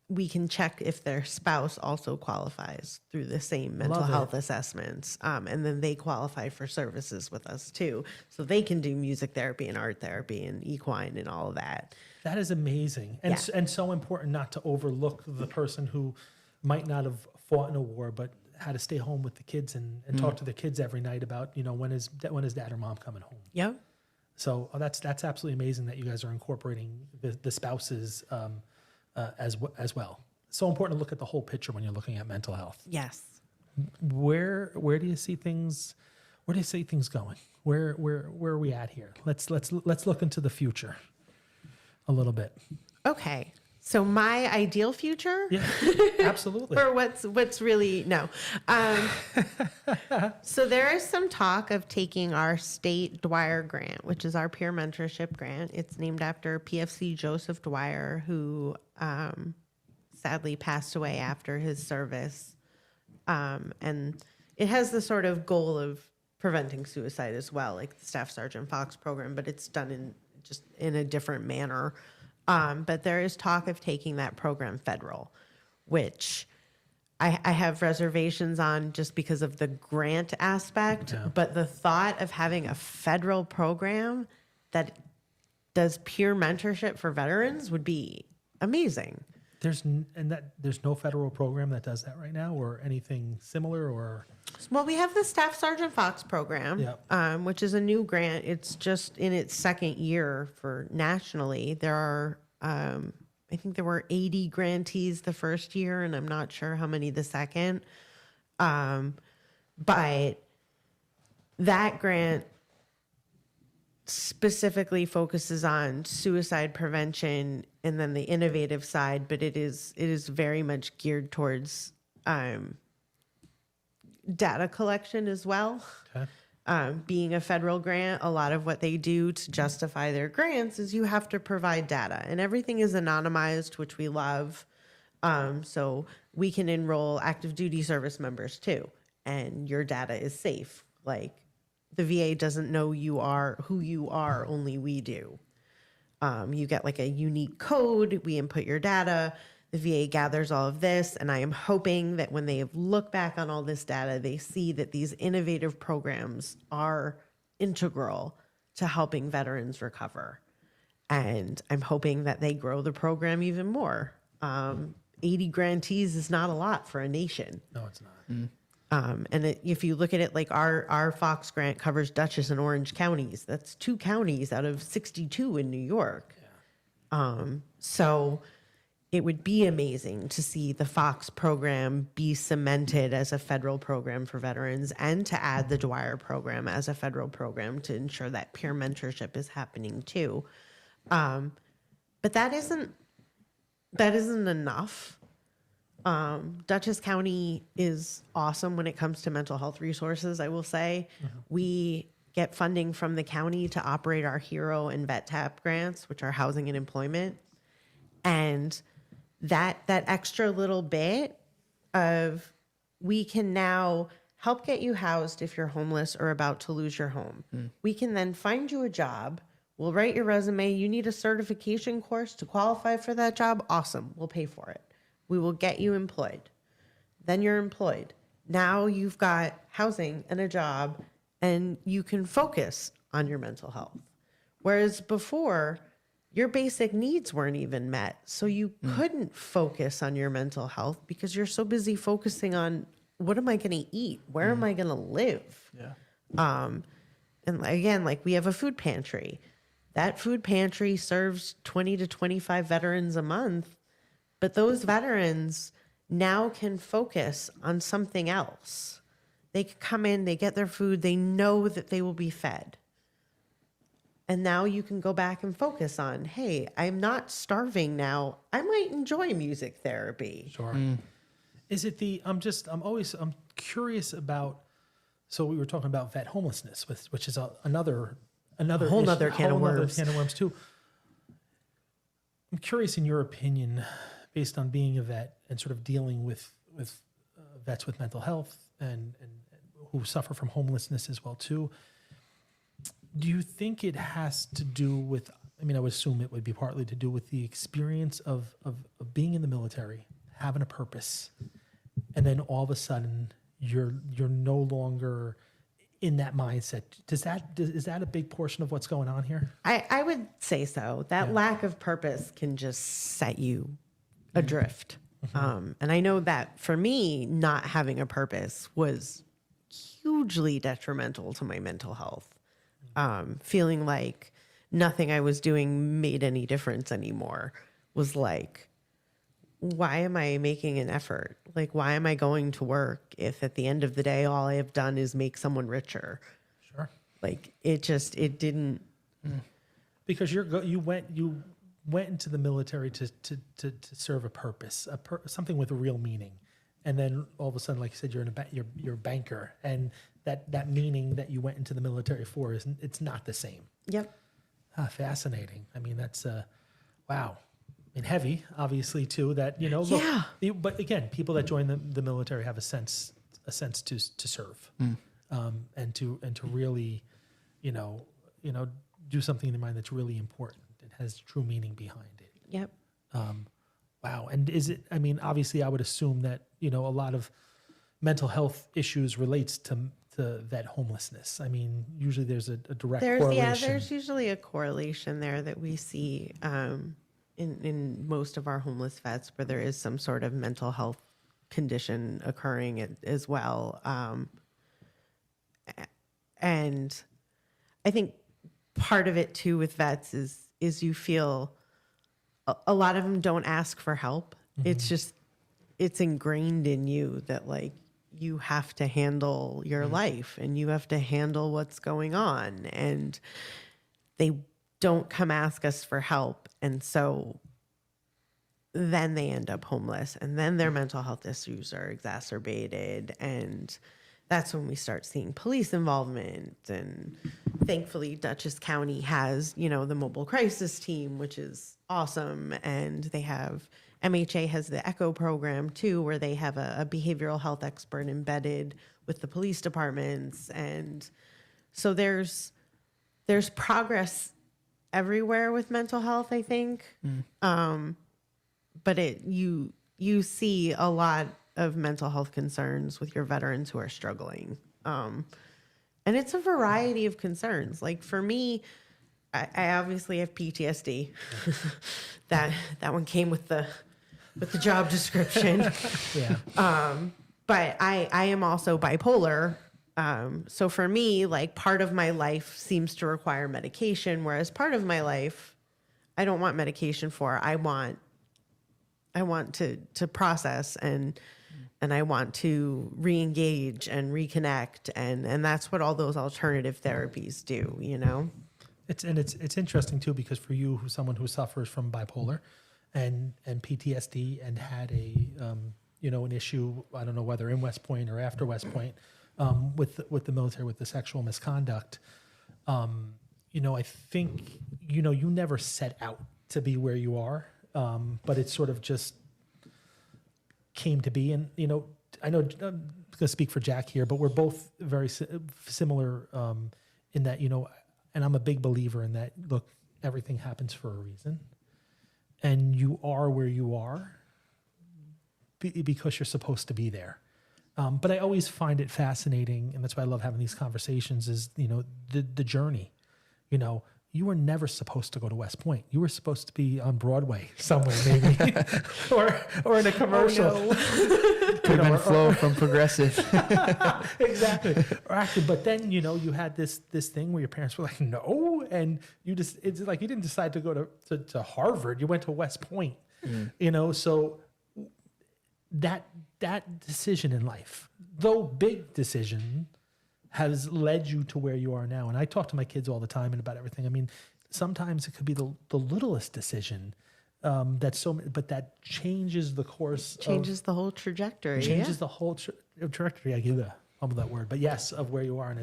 we can check if their spouse also qualifies through the same mental health assessments. And then they qualify for services with us too. So they can do music therapy and art therapy and equine and all of that. That is amazing. And so important not to overlook the person who might not have fought in a war, but had to stay home with the kids and talk to the kids every night about, when is dad or mom coming home? Yep. So that's absolutely amazing that you guys are incorporating the spouses as well. So important to look at the whole picture when you're looking at mental health. Yes. Where do you see things? Where do you see things going? Where are we at here? Let's look into the future a little bit. Okay. So my ideal future? Yeah, absolutely. Or what's really, no. So there is some talk of taking our state Dwyer grant, which is our peer mentorship grant. It's named after PFC Joseph Dwyer, who sadly passed away after his service. And it has the sort of goal of preventing suicide as well, like the Staff Sergeant Fox program, but it's done in a different manner. But there is talk of taking that program federal, which I have reservations on just because of the grant aspect. Yeah. But the thought of having a federal program that does peer mentorship for veterans would be amazing. There's no federal program that does that right now, or anything similar, or Well, we have the Staff Sergeant Fox program, which is a new grant. It's just in its second year for nationally. There are, I think there were 80 grantees the first year, and I'm not sure how many the second. But that grant specifically focuses on suicide prevention and then the innovative side, but it is very much geared towards data collection as well. okay. Being a federal grant, a lot of what they do to justify their grants is you have to provide data, and everything is anonymized, which we love. So we can enroll active duty service members too, and your data is safe. Like the VA doesn't know who you are, only we do. You get like a unique code, we input your data, the VA gathers all of this, and I am hoping that when they look back on all this data, they see that these innovative programs are integral to helping veterans recover. And I'm hoping that they grow the program even more. 80 grantees is not a lot for a nation. No, it's not. If you look at it, like our Fox grant covers Dutchess and Orange counties. That's 2 counties out of 62 in New York. Yeah. So it would be amazing to see the Fox program be cemented as a federal program for veterans, and to add the Dwyer program as a federal program to ensure that peer mentorship is happening too. But that isn't enough. Dutchess County is awesome when it comes to mental health resources, I will say. Mm-hmm. We get funding from the county to operate our HERO and VET-TAP grants, which are housing and employment. And that extra little bit of, we can now help get you housed if you're homeless or about to lose your home. We can then find you a job. We'll write your resume. You need a certification course to qualify for that job. Awesome. We'll pay for it. We will get you employed. Then you're employed. Now you've got housing and a job, and you can focus on your mental health. Whereas before, your basic needs weren't even met. So you couldn't focus on your mental health because you're so busy focusing on, what am I going to eat? Where am I going to live? Yeah. And again, like we have a food pantry. That food pantry serves 20 to 25 veterans a month, but those veterans now can focus on something else. They can come in, they get their food, they know that they will be fed. And now you can go back and focus on, hey, I'm not starving now. I might enjoy music therapy. Sure. Is it I'm curious about, so we were talking about vet homelessness, which is another whole nother can of worms. Can of worms too. I'm curious in your opinion, based on being a vet and sort of dealing with vets with mental health and who suffer from homelessness as well too. Do you think it has to do with, I mean, I would assume it would be partly to do with the experience of being in the military, having a purpose, and then all of a sudden you're no longer in that mindset. Is that a big portion of what's going on here? I would say so. That lack of purpose can just set you adrift. And I know that for me, not having a purpose was hugely detrimental to my mental health. Feeling like nothing I was doing made any difference anymore was like, why am I making an effort? Like, why am I going to work if at the end of the day, all I have done is make someone richer? Sure. Like it didn't. Because you went into the military to serve a purpose, something with a real meaning. And then all of a sudden, like you said, you're a banker, and that meaning that you went into the military for it's not the same. Yep. Fascinating. I mean, that's wow. I mean, heavy, obviously, too. That look, but again, people that join the military have a sense to serve, and to really, do something in their mind that's really important. It has true meaning behind it. Yep. Wow. And is it, I mean, obviously I would assume that, a lot of mental health issues relates to vet homelessness. I mean, usually there's a direct correlation. Yeah, there's usually a correlation there that we see in most of our homeless vets where there is some sort of mental health condition occurring as well. And I think part of it too with vets is you feel a lot of them don't ask for help. It's ingrained in you that like you have to handle your life and you have to handle what's going on, and they don't come ask us for help. And so then they end up homeless, and then their mental health issues are exacerbated. And that's when we start seeing police involvement. And thankfully, Dutchess County has, the mobile crisis team, which is awesome. And they have, MHA has the ECHO program too, where they have a behavioral health expert embedded with the police departments. And so there's progress everywhere with mental health, I think. But you see a lot of mental health concerns with your veterans who are struggling. And it's a variety of concerns. Like for me, I obviously have PTSD. that one came with the job description. Yeah. But I am also bipolar. So for me, like part of my life seems to require medication, whereas part of my life I don't want medication for. I want to process and I want to re-engage and reconnect, and that's what all those alternative therapies do, It's interesting too, because for you, who's someone who suffers from bipolar and PTSD and had an issue, I don't know whether in West Point or after West Point, with the military, with the sexual misconduct, I think you never set out to be where you are, but it sort of just came to be. And I know I'm going to speak for Jack here, but we're both very similar in that and I'm a big believer in that. Look, everything happens for a reason, and you are where you are because you're supposed to be there. But I always find it fascinating, and that's why I love having these conversations, is, the journey. you were never supposed to go to West Point. You were supposed to be on Broadway somewhere, maybe, or in a commercial. Oh, no. Could have been Flo from Progressive. Exactly. Or actually, but then you had this thing where your parents were like, no, and it's like you didn't decide to go to Harvard. You went to West Point. So that decision in life, though big decision, has led you to where you are now. And I talk to my kids all the time and about everything. I mean, sometimes it could be the littlest decision but that changes the course. Changes the whole trajectory. Changes the whole trajectory. I give the humble that word, but yes, of where you are. And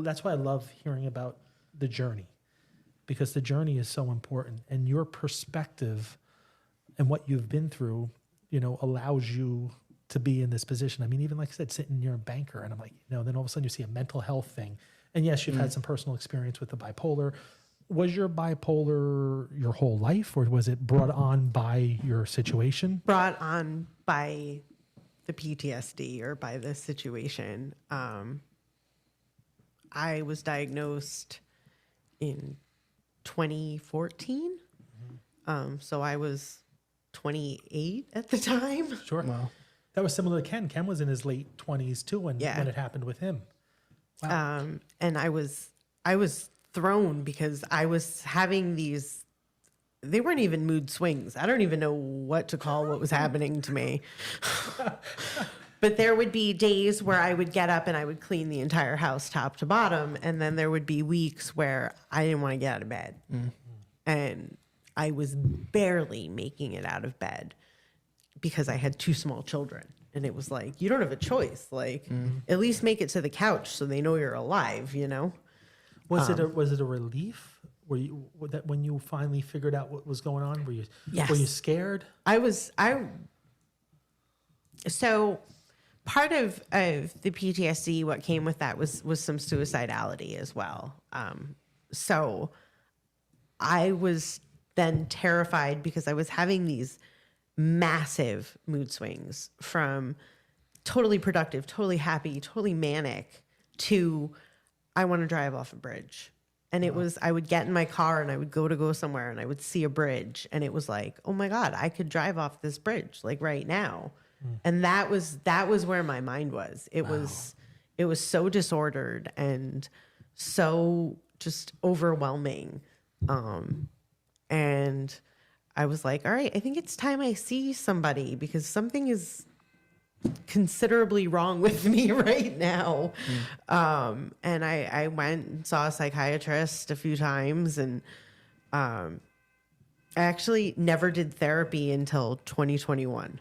that's why I love hearing about the journey, because the journey is so important, and your perspective and what you've been through, allows you to be in this position. I mean, even like I said, sitting near a banker, and I'm like, then all of a sudden you see a mental health thing. And yes, you've had some personal experience with the bipolar. Was your bipolar your whole life, or was it brought on by your situation? Brought on by the PTSD or by the situation. I was diagnosed in 2014. So I was 28 at the time. Sure. Wow. That was similar to Ken. Ken was in his late 20s too when it happened with him. Wow. And I was thrown because I was having these, they weren't even mood swings. I don't even know what to call what was happening to me. But there would be days where I would get up and I would clean the entire house top to bottom. And then there would be weeks where I didn't want to get out of bed. And I was barely making it out of bed because I had 2 small children. And it was like, you don't have a choice. Like, at least make it to the couch so they know you're alive, Was it a relief? That when you finally figured out what was going on? Were you scared? So part of the PTSD, what came with that was some suicidality as well. So I was then terrified because I was having these massive mood swings from totally productive, totally happy, totally manic to I want to drive off a bridge. And it was, I would get in my car and I would go somewhere and I would see a bridge and it was like, oh my God, I could drive off this bridge like right now. And that was where my mind was. It was so disordered and so just overwhelming. And I was like, all right, I think it's time I see somebody because something is considerably wrong with me right now. And I went and saw a psychiatrist a few times and I actually never did therapy until 2021.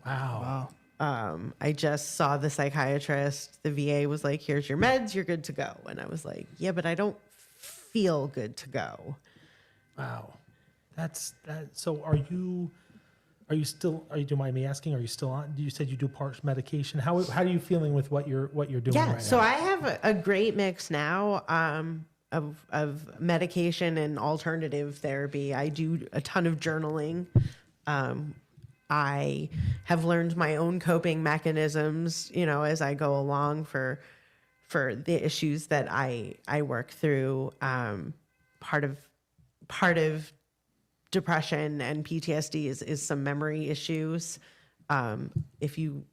Wow. I just saw the psychiatrist. The VA was like, here's your meds, you're good to go. And I was like, yeah, but I don't feel good to go. Wow. That's that. So do you mind me asking, are you still on? You said you do partial medication. How are you feeling with what you're doing right now? So I have a great mix now of medication and alternative therapy. I do a ton of journaling. I have learned my own coping mechanisms, as I go along for the issues that I work through. Part of depression and PTSD is some memory issues. If you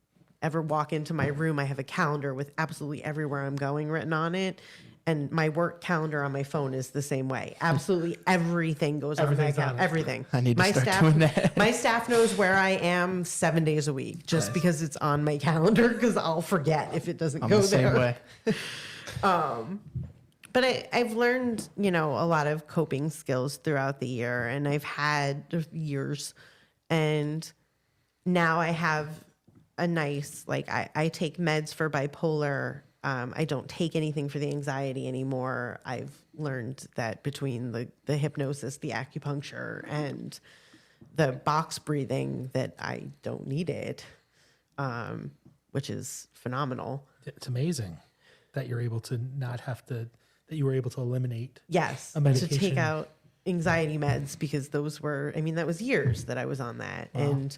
ever walk into my room, I have a calendar with absolutely everywhere I'm going written on it. And my work calendar on my phone is the same way. Absolutely everything goes on my calendar. Everything. I need to start doing that. My staff knows where I am 7 days a week just because it's on my calendar because I'll forget if it doesn't go there. I'm the same way. But I've learned, a lot of coping skills throughout the year, and I've had years, and now I have a nice, I take meds for bipolar. I don't take anything for the anxiety anymore. I've learned that between the hypnosis, the acupuncture, and the box breathing that I don't need it, which is phenomenal. It's amazing that you're able to not have to, that you were able to eliminate a medication. To take out anxiety meds because that was years that I was on that. Wow. And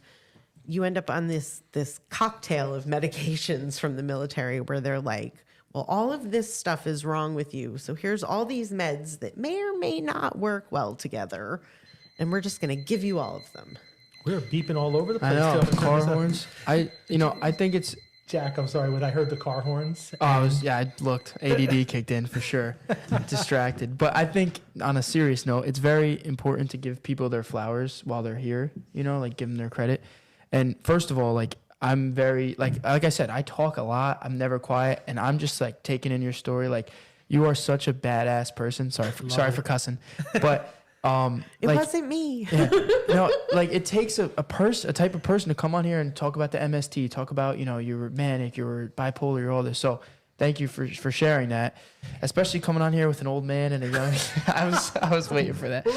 you end up on this cocktail of medications from the military where they're like, well, all of this stuff is wrong with you. So here's all these meds that may or may not work well together. And we're just going to give you all of them. We're beeping all over the place. I know, too. car horns. I think it's, Jack, I'm sorry when I heard the car horns. I looked. ADD kicked in for sure. Distracted. But I think on a serious note, it's very important to give people their flowers while they're here, like give them their credit. And first of all, like I'm very, like I said, I talk a lot. I'm never quiet. And I'm just like taking in your story. Like you are such a badass person. Sorry for cussing. But It wasn't me. Yeah. Like it takes a type of person to come on here and talk about the MST, talk about, you're manic, you're bipolar, you're all this. So thank you for sharing that, especially coming on here with an old man and a young, I was waiting for that.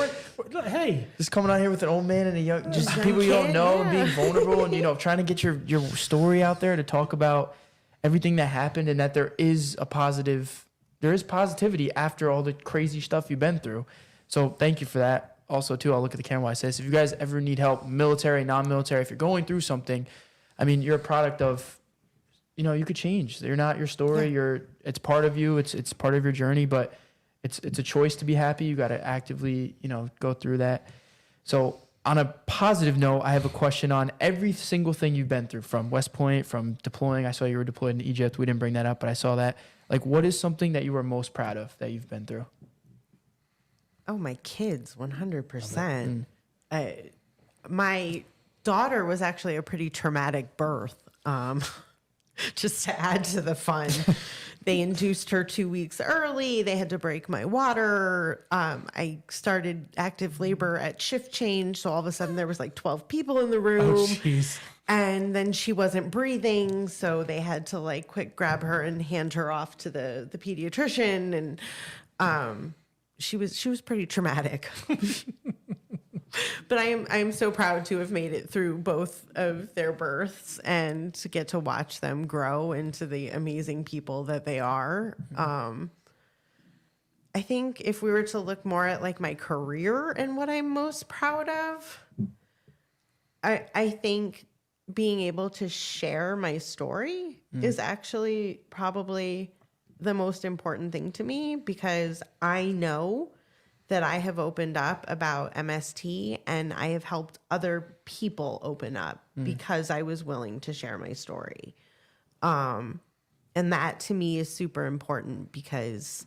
Hey, Just coming on here with an old man and a young, just young people you don't kid, know, yeah. and being vulnerable and, trying to get your story out there to talk about everything that happened and that there is positivity after all the crazy stuff you've been through. So thank you for that. Also, too, I'll look at the camera while I say this. If you guys ever need help, military, non-military, if you're going through something, I mean, you're a product of, you could change. You're not your story. Yeah. It's part of you. It's part of your journey, but it's a choice to be happy. You got to actively, go through that. So on a positive note, I have a question on every single thing you've been through, from West Point, from deploying. I saw you were deployed in Egypt. We didn't bring that up, but I saw that. Like, what is something that you were most proud of that you've been through? Oh, my kids, 100%. My daughter was actually a pretty traumatic birth. Just to add to the fun, they induced her 2 weeks early. They had to break my water. I started active labor at shift change. So all of a sudden there was like 12 people in the room. oh jeez. And then she wasn't breathing, so they had to like quick grab her and hand her off to the pediatrician. And she was pretty traumatic. But I am so proud to have made it through both of their births and to get to watch them grow into the amazing people that they are. I think if we were to look more at like my career and what I'm most proud of, I think being able to share my story is actually probably the most important thing to me, because I know that I have opened up about MST and I have helped other people open up because I was willing to share my story. And that to me is super important, because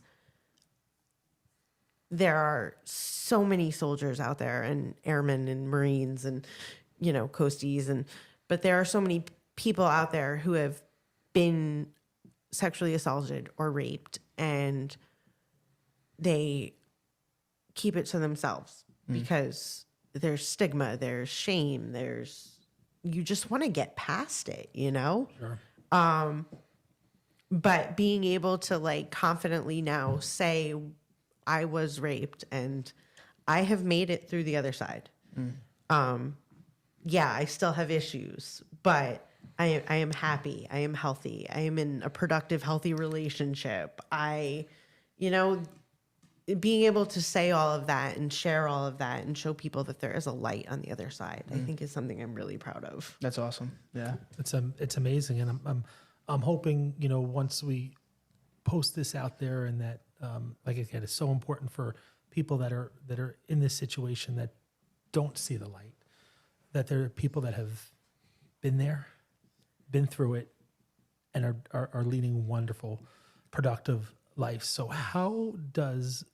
there are so many soldiers out there, and airmen and Marines and, coasties, but there are so many people out there who have been sexually assaulted or raped, and they keep it to themselves because there's stigma, there's shame, you just want to get past it, Sure. But being able to like confidently now say I was raped and I have made it through the other side. Yeah, I still have issues, but I am happy. I am healthy. I am in a productive, healthy relationship. Being able to say all of that and share all of that and show people that there is a light on the other side, I think is something I'm really proud of. That's awesome. Yeah. It's amazing, and I'm hoping once we post this out there, and that like I said, it's so important for people that are in this situation that don't see the light, that there are people that have been there, been through it, and are leading wonderful, productive lives. So how does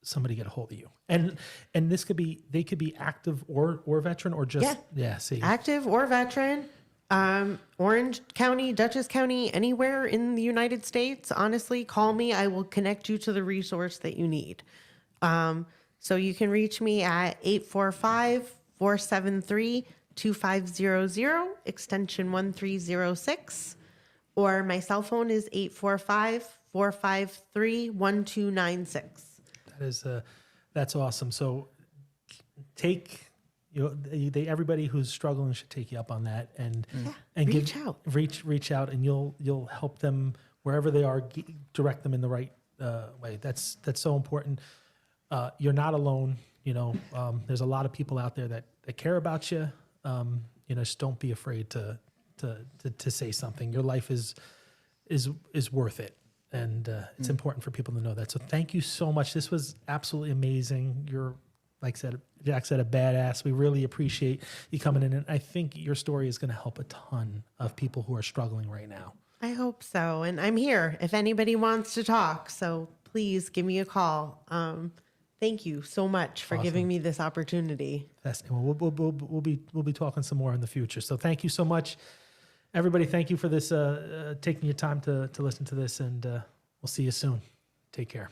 somebody get a hold of you? And this could be, they could be active or veteran, or just see, active or veteran. Orange County, Dutchess County, anywhere in the United States, honestly, call me. I will connect you to the resource that you need. So you can reach me at 845-473-2500, extension 1306, or my cell phone is 845-453-1296. That's awesome. So everybody who's struggling should take you up on that, and reach out, and you'll help them wherever they are, direct them in the right way. That's so important. You're not alone. There's a lot of people out there that care about you. Just don't be afraid to say something. Your life is worth it. And it's important for people to know that. So thank you so much. This was absolutely amazing. You're, like Jack said, a badass. We really appreciate you coming in. And I think your story is going to help a ton of people who are struggling right now. I hope so. And I'm here if anybody wants to talk. So please give me a call. Thank you so much for giving me this opportunity. Fascinating. Well, we'll be talking some more in the future. So thank you so much. Everybody, thank you for this, taking your time to listen to this, and we'll see you soon. Take care.